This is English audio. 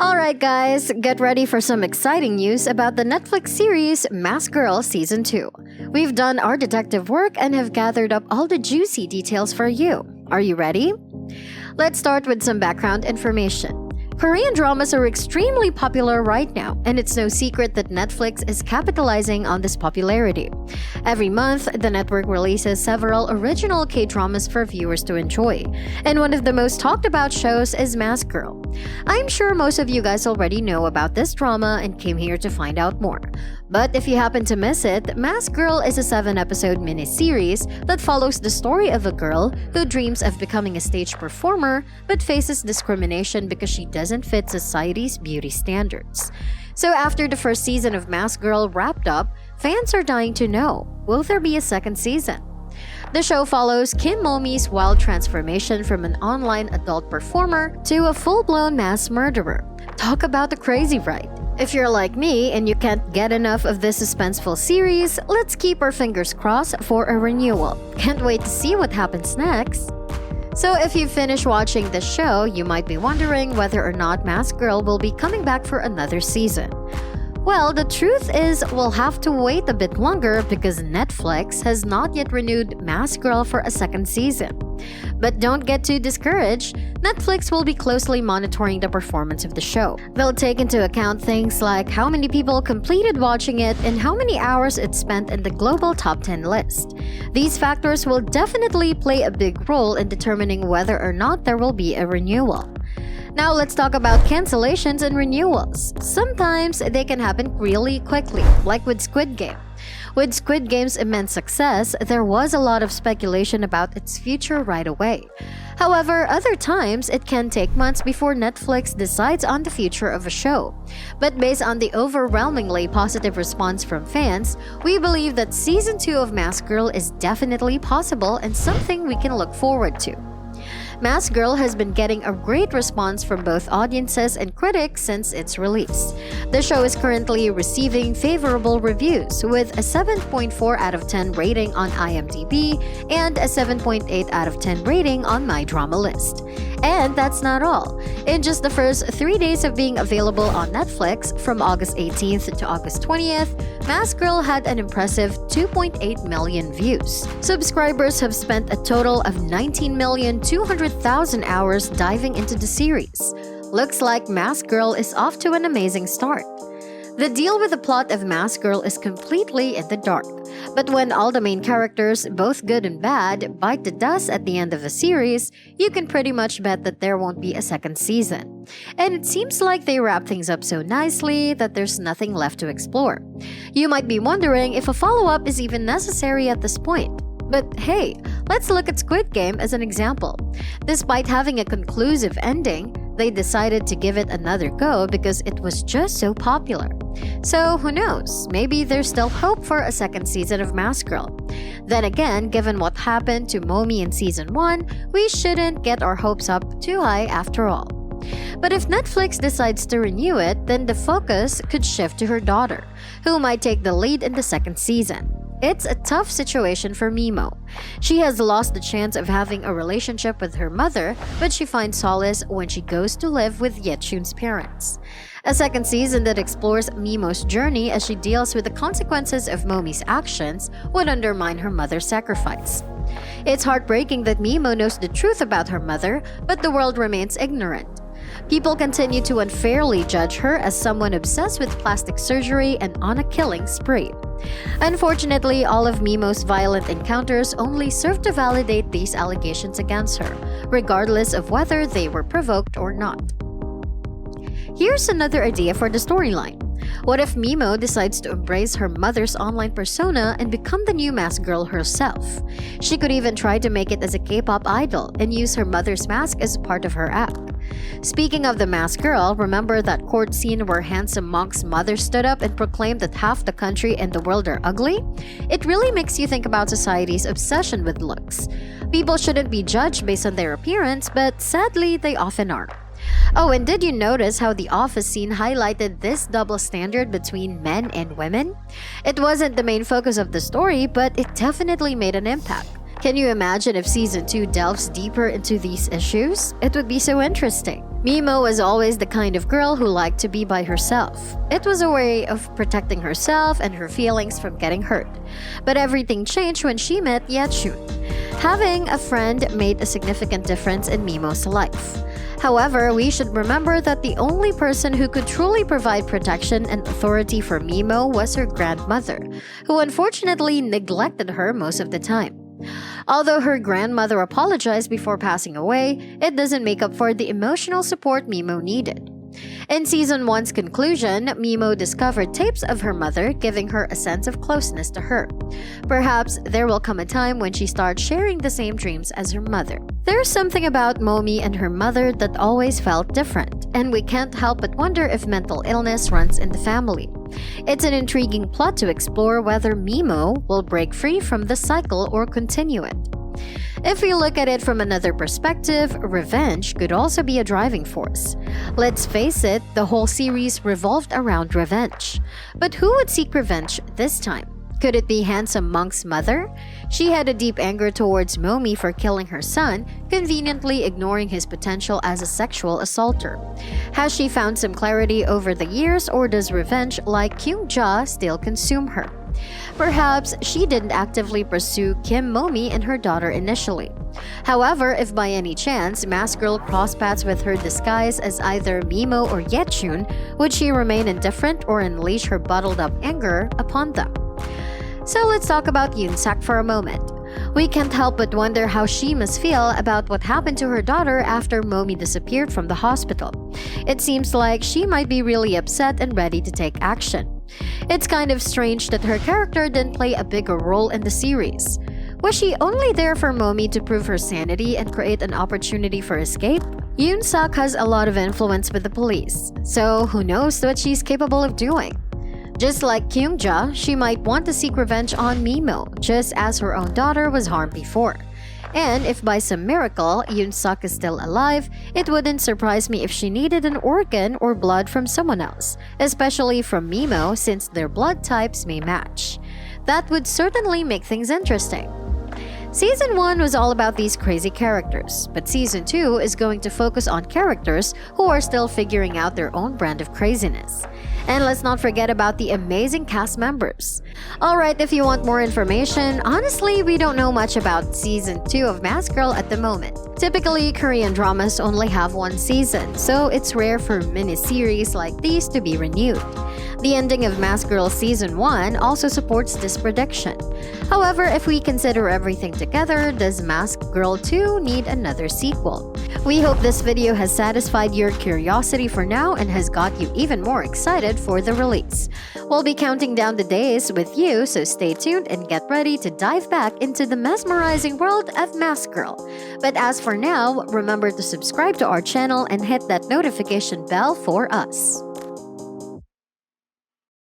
Alright guys, get ready for some exciting news about the Netflix series Mask Girl Season 2. We've done our detective work and have gathered up all the juicy details for you. Are you ready? Let's start with some background information. Korean dramas are extremely popular right now, and it's no secret that Netflix is capitalizing on this popularity. Every month, the network releases several original K-dramas for viewers to enjoy, and one of the most talked about shows is Mask Girl. I'm sure most of you guys already know about this drama and came here to find out more. But if you happen to miss it, Mask Girl is a 7-episode miniseries that follows the story of a girl who dreams of becoming a stage performer but faces discrimination because she doesn't fit society's beauty standards. So after the first season of Mask Girl wrapped up, fans are dying to know, will there be a second season? The show follows Kim Momi's wild transformation from an online adult performer to a full-blown mass murderer. Talk about the crazy ride. If you're like me and you can't get enough of this suspenseful series, let's keep our fingers crossed for a renewal. Can't wait to see what happens next. So if you finish watching this show, you might be wondering whether or not Mask Girl will be coming back for another season. Well, the truth is we'll have to wait a bit longer because Netflix has not yet renewed Mask Girl for a second season. But don't get too discouraged, Netflix will be closely monitoring the performance of the show. They'll take into account things like how many people completed watching it and how many hours it spent in the global top 10 list. These factors will definitely play a big role in determining whether or not there will be a renewal. Now let's talk about cancellations and renewals. Sometimes they can happen really quickly, like with Squid Game. With Squid Game's immense success, there was a lot of speculation about its future right away. However, other times it can take months before Netflix decides on the future of a show. But based on the overwhelmingly positive response from fans, we believe that Season 2 of Mask Girl is definitely possible and something we can look forward to. Mask Girl has been getting a great response from both audiences and critics since its release. The show is currently receiving favorable reviews with a 7.4 out of 10 rating on IMDb and a 7.8 out of 10 rating on My Drama List. And that's not all. In just the first 3 days of being available on Netflix, from August 18th to August 20th, Mask Girl had an impressive 2.8 million views. Subscribers have spent a total of 19,200,000 hours diving into the series. Looks like Mask Girl is off to an amazing start. The deal with the plot of Mask Girl is completely in the dark. But when all the main characters, both good and bad, bite the dust at the end of the series, you can pretty much bet that there won't be a second season. And it seems like they wrap things up so nicely that there's nothing left to explore. You might be wondering if a follow-up is even necessary at this point. But hey, let's look at Squid Game as an example. Despite having a conclusive ending, they decided to give it another go because it was just so popular. So who knows, maybe there's still hope for a second season of Mask Girl. Then again, given what happened to Momi in Season 1, we shouldn't get our hopes up too high after all. But if Netflix decides to renew it, then the focus could shift to her daughter, who might take the lead in the second season. It's a tough situation for Mimo. She has lost the chance of having a relationship with her mother, but she finds solace when she goes to live with Yechun's parents. A second season that explores Mimo's journey as she deals with the consequences of Momi's actions would undermine her mother's sacrifice. It's heartbreaking that Mimo knows the truth about her mother, but the world remains ignorant. People continue to unfairly judge her as someone obsessed with plastic surgery and on a killing spree. Unfortunately, all of Mimo's violent encounters only serve to validate these allegations against her, regardless of whether they were provoked or not. Here's another idea for the storyline. What if Mimo decides to embrace her mother's online persona and become the new Mask Girl herself? She could even try to make it as a K-pop idol and use her mother's mask as part of her act. Speaking of the Mask Girl, remember that court scene where handsome Monk's mother stood up and proclaimed that half the country and the world are ugly? It really makes you think about society's obsession with looks. People shouldn't be judged based on their appearance, but sadly, they often are. Oh, and did you notice how the office scene highlighted this double standard between men and women? It wasn't the main focus of the story, but it definitely made an impact. Can you imagine if Season 2 delves deeper into these issues? It would be so interesting. Mimo was always the kind of girl who liked to be by herself. It was a way of protecting herself and her feelings from getting hurt. But everything changed when she met Yechun. Having a friend made a significant difference in Mimo's life. However, we should remember that the only person who could truly provide protection and authority for Mimo was her grandmother, who unfortunately neglected her most of the time. Although her grandmother apologized before passing away, it doesn't make up for the emotional support Mimo needed. In Season 1's conclusion, Mimo discovered tapes of her mother, giving her a sense of closeness to her. Perhaps there will come a time when she starts sharing the same dreams as her mother. There's something about Momi and her mother that always felt different, and we can't help but wonder if mental illness runs in the family. It's an intriguing plot to explore whether Mimo will break free from the cycle or continue it. If we look at it from another perspective, revenge could also be a driving force. Let's face it, the whole series revolved around revenge. But who would seek revenge this time? Could it be handsome Monk's mother? She had a deep anger towards Momi for killing her son, conveniently ignoring his potential as a sexual assaulter. Has she found some clarity over the years, or does revenge like Kyung-ja still consume her? Perhaps she didn't actively pursue Kim Momi and her daughter initially. However, if by any chance Mask Girl crossed paths with her disguise as either Mimo or Yechun, would she remain indifferent or unleash her bottled-up anger upon them? So let's talk about Yoonsak for a moment. We can't help but wonder how she must feel about what happened to her daughter after Momi disappeared from the hospital. It seems like she might be really upset and ready to take action. It's kind of strange that her character didn't play a bigger role in the series. Was she only there for Momi to prove her sanity and create an opportunity for escape? Yoonsak has a lot of influence with the police, so who knows what she's capable of doing? Just like Kyung-ja, she might want to seek revenge on Mimo, just as her own daughter was harmed before. And if by some miracle Yoon-suk is still alive, it wouldn't surprise me if she needed an organ or blood from someone else, especially from Mimo since their blood types may match. That would certainly make things interesting. Season 1 was all about these crazy characters, but Season 2 is going to focus on characters who are still figuring out their own brand of craziness. And let's not forget about the amazing cast members. Alright, if you want more information, honestly, we don't know much about Season 2 of Mask Girl at the moment. Typically, Korean dramas only have one season, so it's rare for miniseries like these to be renewed. The ending of Mask Girl Season 1 also supports this prediction. However, if we consider everything together, does Mask Girl 2 need another sequel? We hope this video has satisfied your curiosity for now and has got you even more excited for the release. We'll be counting down the days with you, so stay tuned and get ready to dive back into the mesmerizing world of Mask Girl. But as for now, remember to subscribe to our channel and hit that notification bell for us.